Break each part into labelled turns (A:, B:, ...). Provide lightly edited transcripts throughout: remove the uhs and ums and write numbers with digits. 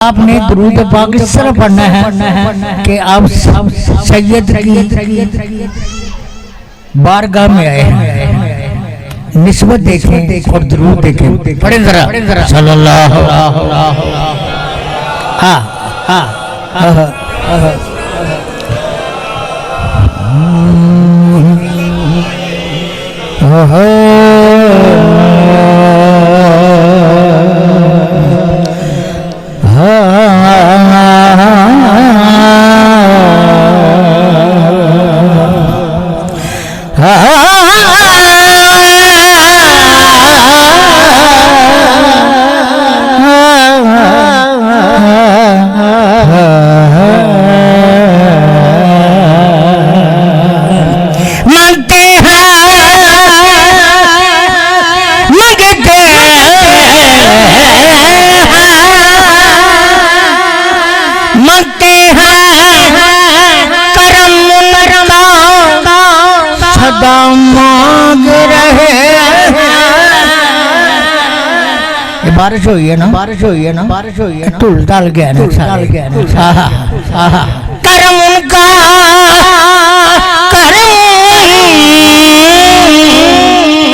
A: आपने दुरूद पाक इस तरह पढ़ना है कि आप सैयद की बारगाह में आए हैं, निस्बत देखें और दुरूद देखें। पढ़ें जरा सल्लल्लाहु बारिश हुई है ना, बारिश हुई है ना, बारिश हुई है ना, धुल डाल गया ना, डाल गया ना। करम उनका करम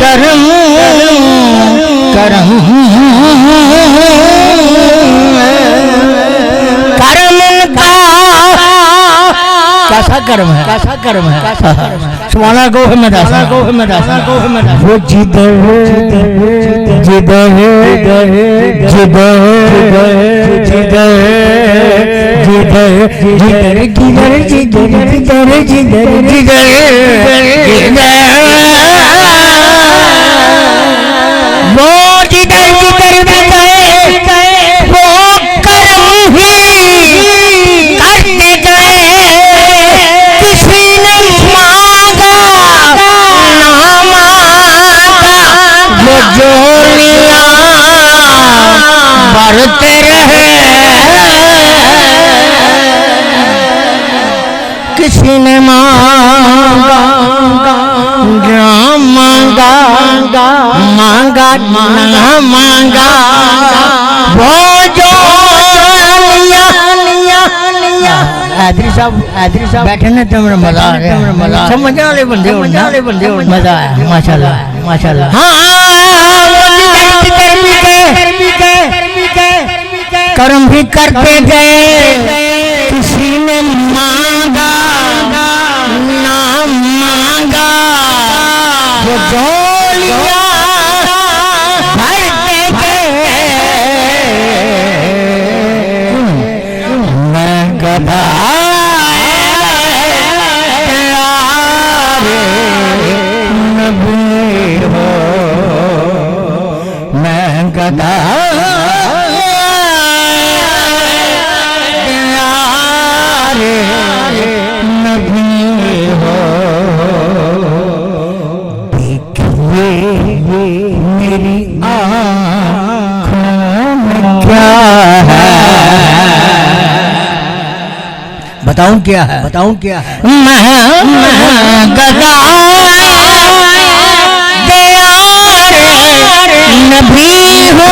A: करम करम करम उनका कैसा कर्म है, कैसा कर्म है, कैसा कर्म है। सुभान गो में दासा, गो में दासा, गो में दासा। वो जिधर जिधर जिधर जिधर जिधर जिधर जिधर जिधर जिधर जिधर जिधर जिधर वो जिधर जिधर में गए वो कर्म ही करते गए। किसी ने मांगा ना मांगा वो जोलियां बढ़ते रहे। किसी ने मांगा ना मांगा मांगा ना मांगा वो हैदरी साहब बैठे ना, तुम्हें मजा आ गया, मजा समझने वाले बंदे हो, मजा आया माशाल्लाह माशाल्लाह। कर्म भी करते गए। किसी ने मांगा ना मांगा वो झोलियां भरते गए। मैं गधा नबी हो, मैं गधा बताऊं क्या है, बताऊं क्या है। मैं गदा नबी हो,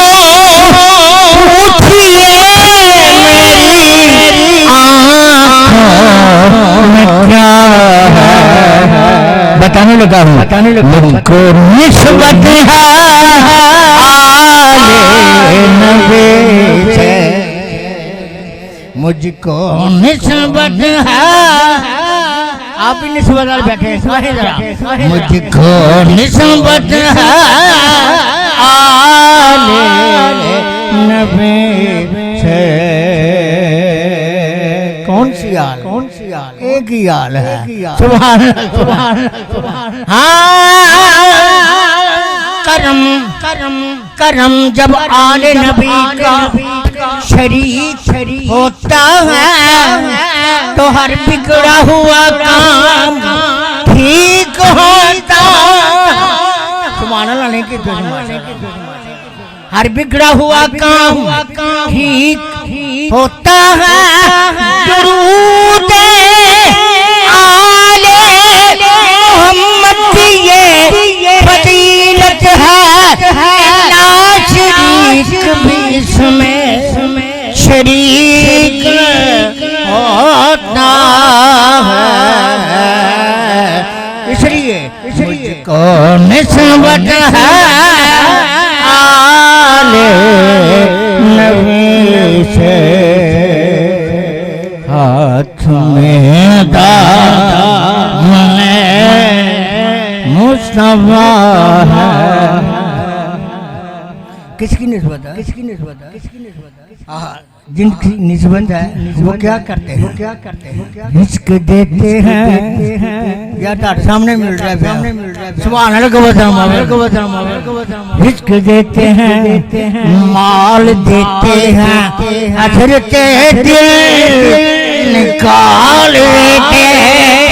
A: पूछिए मेरी आँखों में क्या है। बताने लगा हूँ, बताने लगा। मुझको निस्बत है आले नबी से, मुझको निस्बत है। आप भी निस्बत वाले बैठे हैं, मुझको निस्बत है आले नबी से। कौन सी आल, कौन सी आल? एक ही आल है। सुभान सुभान सुभान। करम करम करम जब आले नबी का शरीक होता है तो हर बिगड़ा हुआ काम ठीक होता। सुभान अल्लाह ने की हर बिगड़ा हुआ काम ठीक होता है। दुरूद आले मोहम्मद की ये फजीलत है, ला शरीक भी इसमें शरीक होता है, इसलिए मुझको निस्बत है आले नबी से। हाथ में दामने मुस्तफा है। किसकी निस्बत है? किसकी निस्बत है? किसकी निस्बत है? जिनकी निस्बत है वो क्या करते हैं? वो क्या करते हैं? रिस्क देते हैं या तार सामने मिल रहा है, सामने मिल रहा है। सुभान अल्लाह को बताओ। रिस्क देते हैं, माल देते हैं, हजरते दिल निकाल देते हैं।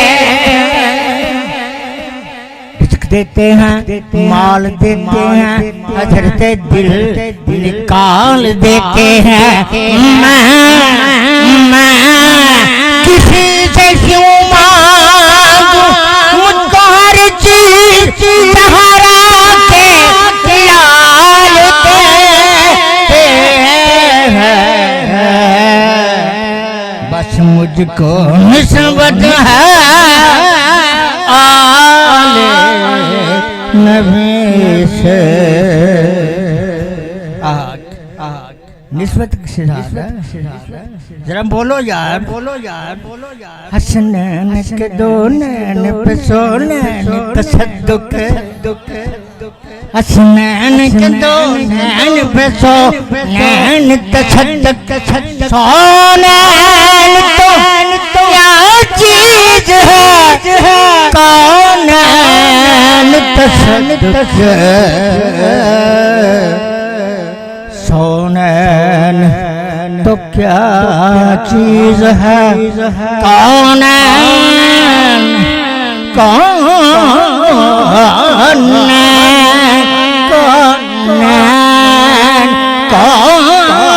A: देते हैं, माल देते हैं, हजरते दिल निकाल देते हैं। मैं किसी से क्यों मांगू, मुझको हर चीज सहारा के लाल देते हैं। बस मुझको निस्बत है नबी से। निस्बत किससे जरा बोलो यार, बोलो यार, बोलो यार। हसनैन के दो नैन पे सोनैन तसद्दुक, हसनैन के दो नैन पे सोनैन तसद्दुक। सोनैन तो क्या चीज है, कौनैन तसद्दुक। सोनैन तो क्या चीज है, कौनैन कौनैन कौनैन कौनैन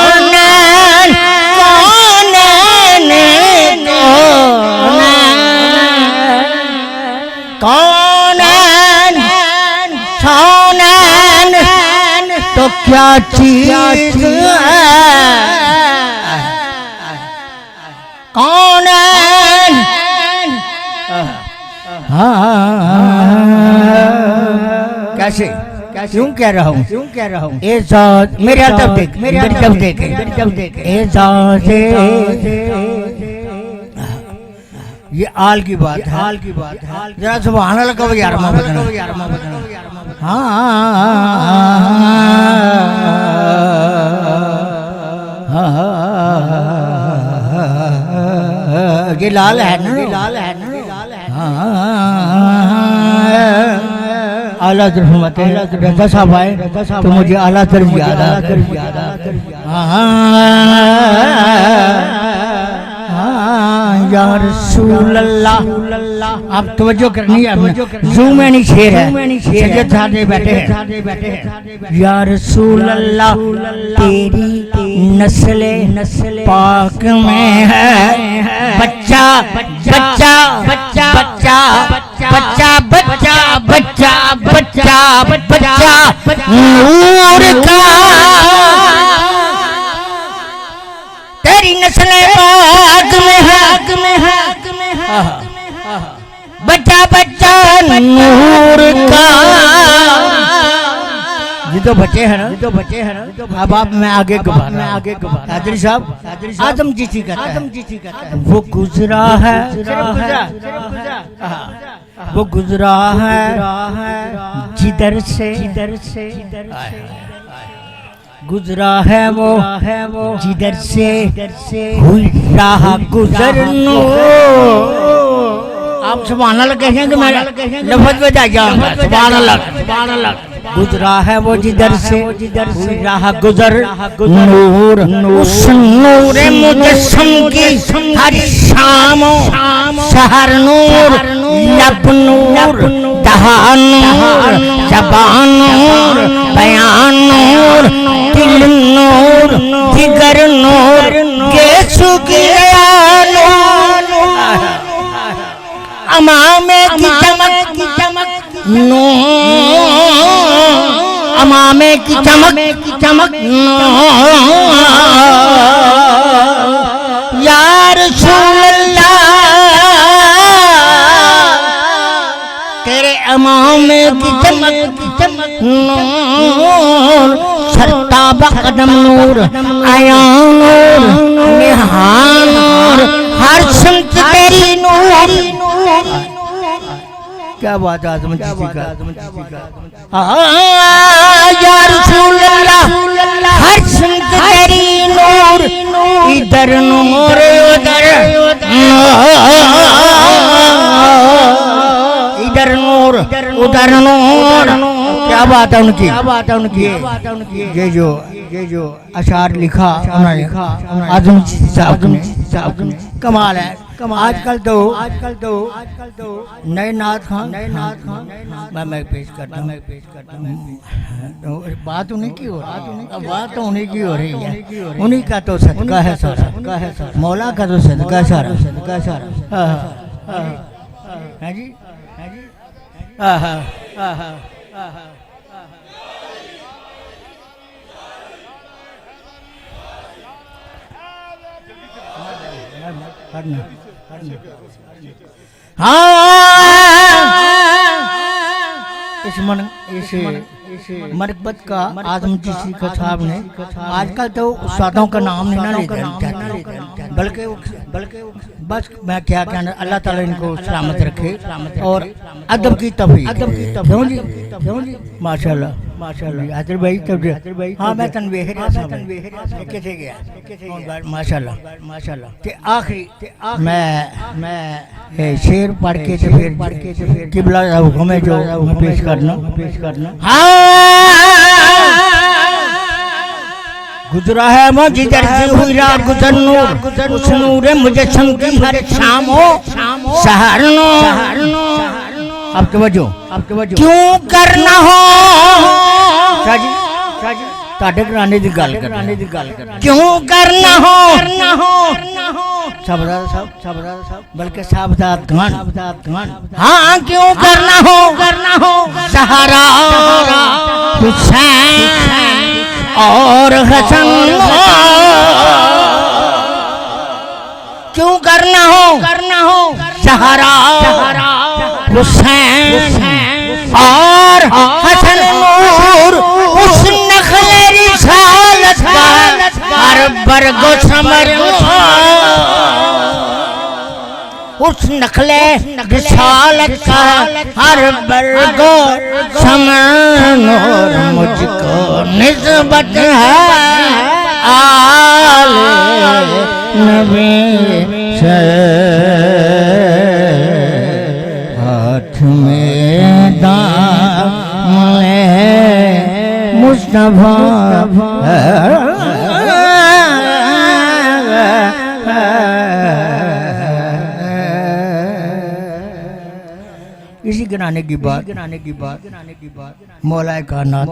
A: कौनैन सोनैन तो क्या चीज है, कौनैन। कैसे क्यों कह रहा हूँ, क्यों कह रहा हूँ? ए ज़ात मेरे तरफ देख, मेरे तरफ देख, मेरी तरफ देख। ए ज़ात ये आल की बात है, हाल की बात है। जरा सुभान अल्लाह कहो यार, हाँ ये लाल है ना, लाल है ना, लाल है। आला तरफ रजा साहब आए तो मुझे आला तरफ याद आ। या रसूल अल्लाह, आप तवज्जो करनी है, जू में नहीं शेर है, सैयद साहब बैठे हैं। या रसूल अल्लाह तेरी नस्ले पाक में है बच्चा बच्चा बच्चा बच्चा बच्चा बच्चा बच्चा बच्चा बच्चा नूर का। तेरी नस्ले पाक में है बच्चा बच्चा नूर का। ये तो बच्चे हैं ना, ये तो बच्चे हैं ना। अब आप मैं आगे हाजिरी साहब आदम जी सी कहता है, वो गुजरा है, वो गुजरा है जिधर से गुजरा है वो जिधर से हुई राह गुजरनो। आप सुभान अल्लाह कहें कि मैं लफ्ज़ बजा जाऊंगा। सुभान अल्लाह गुजरा है वो जिधर से हुई राह गुजर नूर। उस नूर मुजस्सम की हर शाम शहर नूर, लब नूर, दहा नूर, ज़बान नूर, बयान नूर, दिल नूर, जिगर नूर, गेसु गया नूर। अमामे की चमक नूर, अमामे की चमक या रसूल अल्लाह तेरे अमामे की चमक नूर सरताब कदम नूर आया नूर निहान नूर हर संत तेरी नूर। क्या बात है आजम जी का या रसूल अल्लाह हर संत तेरी नूर इधर नूर उधर इधर नूर उधर नूर। क्या बात है उनकी ये जो अशार लिखा आजम जी साहब ने कमाल है। आजकल तो नए नाथ खान मैं पेश करता हूँ। बात उन्हीं की हो रही है उन्हीं का तो सदका है सारा मौला का तो सदका सारा है जी इस मरकबत का आजम जी साहब ने आजकल तो उस्तादों का नाम नहीं ना लेते बल्कि बस मैं क्या कहना अल्लाह ताला इनको सलामत रखे और अदब की तौफीक क्यों जी माशाल्लाह हाजिर भाई हाँ मैं तनवीर कैसे गया माशाल्लाह ते आखिरी मैं शेर पढ़ के फिर किबला हुक्म है जो मैं पेश करना गुजरा है वो जिधर से हुई रात गुजर नूर उस नूर मुझे की हर शाम हो शहर अब तवज्जो क्यों करना हो ताड़े घराने की गल कर क्यों करना हो सबदार साहब बल्कि साहबजाद खान हाँ क्यों करना हो सहारा हुसैन और हसन क्यों करना हो सहारा हुसैन और हसन नूर उस नखले रिसालत का हर बरगो समर उस नखले रिसालत का हर बरगो समर नूर मुझको निस्बत है आले नबी से हाथ में दामन मुस्तफा इसी गिनाने की बात मौलाए कायनात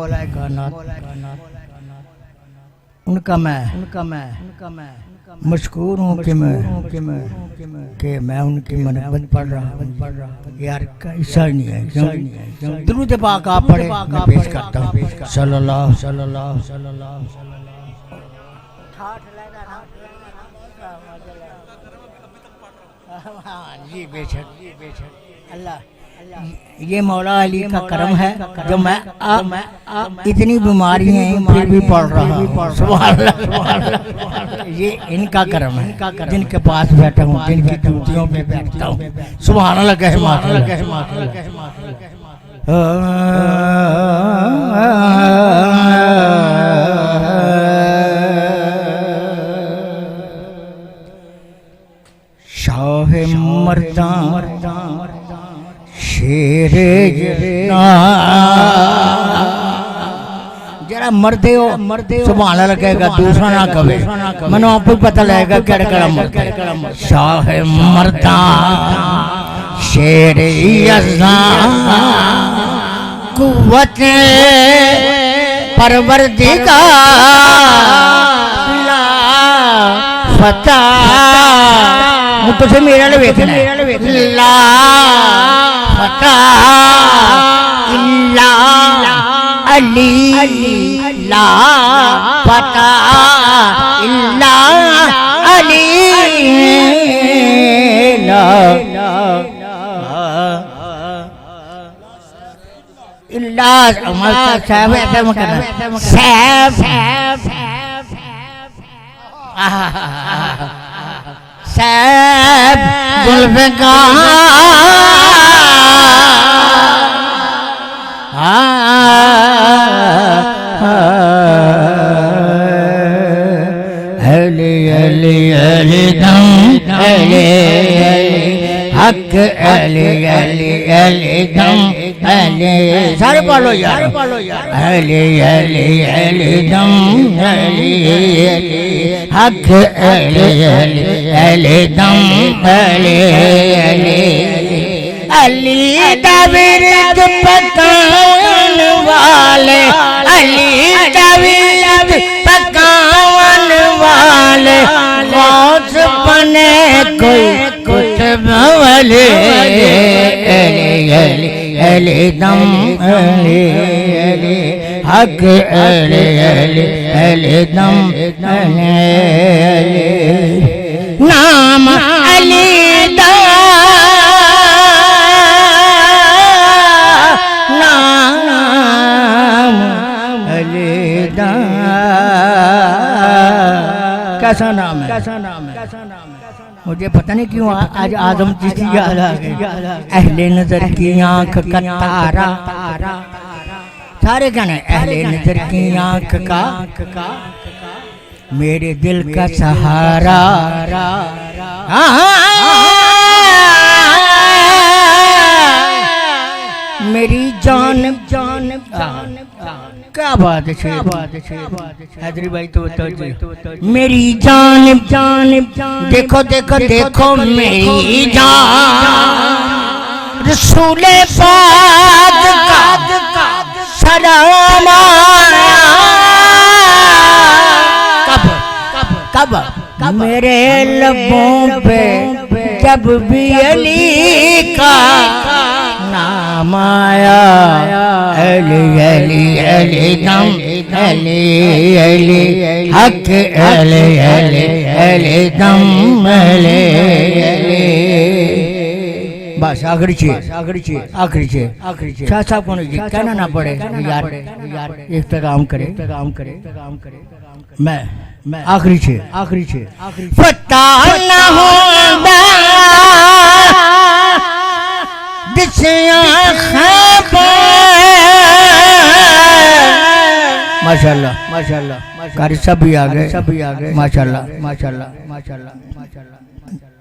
A: उनका मैं मशकूर हूँ कि मैं उनकी मनहबत पढ़ रहा हूँ यार का हिस्सा नहीं है दुरूद पाक आप पढ़े मैं पेश करता हूँ सल्लल्लाहु जी बेशक अल्लाह ये मौला अली का करम है जो मैं इतनी बीमारी है फिर भी पढ़ रहा हूँ सुभान अल्लाह ये इनका करम है जिनके पास बैठा हूँ जिनकी जूतियों पे बैठता हूँ सुभान अल्लाह कहे शाह मर्दां शेरे जरा मरदे हो सुभान अल्लाह कहेगा दूसरा ना कहे मनो आप पता लगेगा केड़ा मर्द शाह मर्दां शेरे कुव्वत परवरदिगार फता तुझे मेरा वेखना ला फता इल्ला अली ला पता इल्ला अली ला इल्ला साहब ऐसा मत करना साहब साहब जुल्फ़िकार अली अली अली दम अली हक अली अली अली दम अली सारे बोलो यार अली अली अली दम अली अली हक अली अली अली दम अली अली अली दबिरद पकावन वाले अली दबिरद पकावन वाले मौत बने कोई कुतुब वाले अली अली अली दम अली अली हक अली अली अली दम अली अली नाम अली कैसा नाम है मुझे पता नहीं क्यों आज आदम चिश्ती याद आ गई अहले नजर की आंख का तारा सारे गाने अहले नजर की आंख का मेरे दिल का सहारा मेरी जान जान क्या बात है हैदरी भाई तो मेरी जान जान देखो देखो देखो मेरी जान रसूले पाक का सलाम कब कब मेरे लबों पे जब भी अली का नाम आया अली अली अली दम अली अली हक अली अली अली दम अली अली बस आखिरी छे शाह साहब को कहना ना पड़े यार इख्तिताम करे मैं आखिरी छे पता न होगा माशाल्लाह कारी सब भी आ गए माशाल्लाह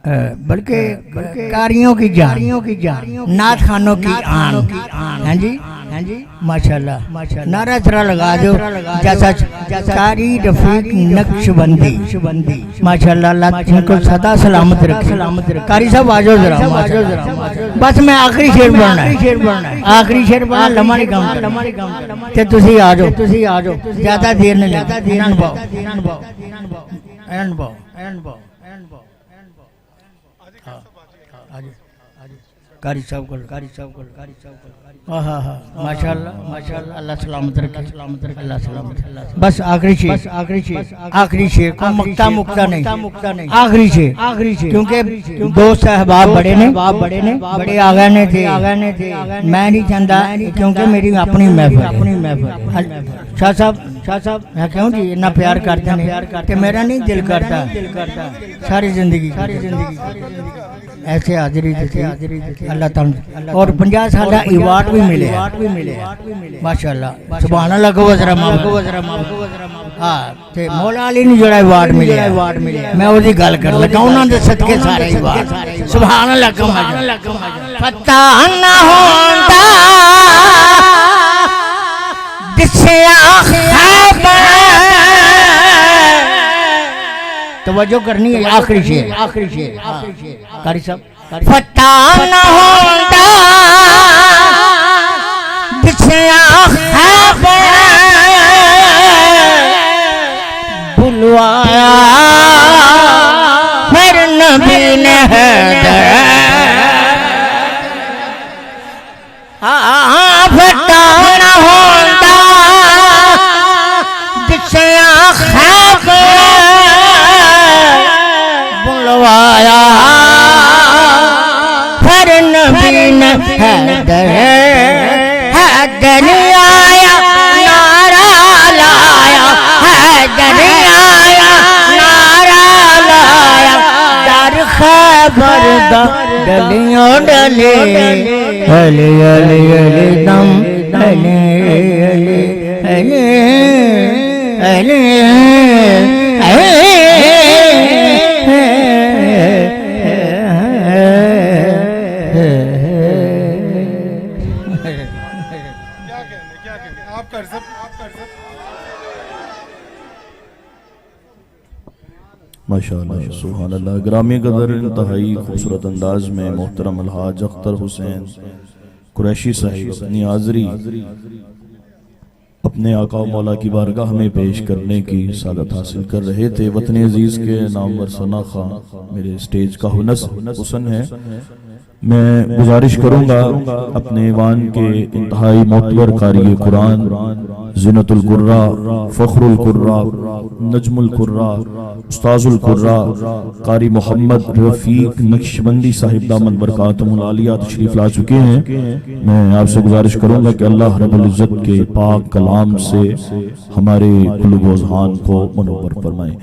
A: बल्कि कारियों की जान नाथ खानों की आन हाँ जी माशाल्लाह नारा जरा लगा दो जैसा कारी रफीक नक्शबंदी माशाल्लाह अल्लाह इनको सदा सलामत रखे कारी साहब आ जाओ जरा बस मैं आखिरी शेर पढ़ना है लम्हा नहीं काम ते तुसी आ जाओ ज्यादा देर नहीं लगता कारी साहब माशाल्लाह अल्लाह सलामत रखे अल्लाह सलामत बस आखिरी शेर को मुक्ता नहीं आखिरी शेर क्योंकि दो साहबाब बड़े ने बड़े आ गए ने थे मैं नहीं चाहता क्योंकि मेरी अपनी महफिल शाह साहब मैं क्यों जी इतना प्यार करते हैं मेरा नहीं दिल करता सारी जिंदगी ऐसे हाजिरी अल्लाह ताला और 50 साल अवार्ड भी मिले माशाल्लाह सुभान अल्लाह को वजरा हां ते मौला अली ने जोड़ा अवार्ड मिले मैं ओदी गल कर लगा उन्हां दे सदके सारे अवार्ड सुभान अल्लाह को पता ना होंदा दिसया खैबर तवज्जो करनी है आखिरी शेर कारी साहब पता न होता दिसया खैबर बुलवाया मेरे नबी ने हैदर पता न होता मरदा डलियों डले अले अले अले दम अले अले अले अले
B: क्या कहने आप कर सब
C: माशाअल्लाह सुभान अल्लाह। ग्रामी कदर इंतहाई खूबसूरत अंदाज में मोहतरम अलहाज अख्तर हुसैन कुरैशी साहिब अपनी हाज़री अपने आका व मौला की बारगाह में पेश करने की सादत हासिल कर रहे थे। वतन अजीज के नामवर सना खां मेरे स्टेज का हुसन है। मैं गुजारिश करूंगा अपने ईवान के इंतहाई मोतबर कारी कुरान ज़ीनतुल कुर्रा फ़ख्रुल कुर्रा नजमुल कुर्रा उस्ताजुल कुर्रा कारी मोहम्मद रफ़ीक नक्शबंदी साहिब दामद बरकातुहुल आलिया तशरीफ ला चुके हैं। मैं आपसे गुजारिश करूंगा कि अल्लाह रब्बुल इज़्ज़त के पाक कलाम से हमारे कुल्ब व ज़हान को मुनव्वर फरमाएं।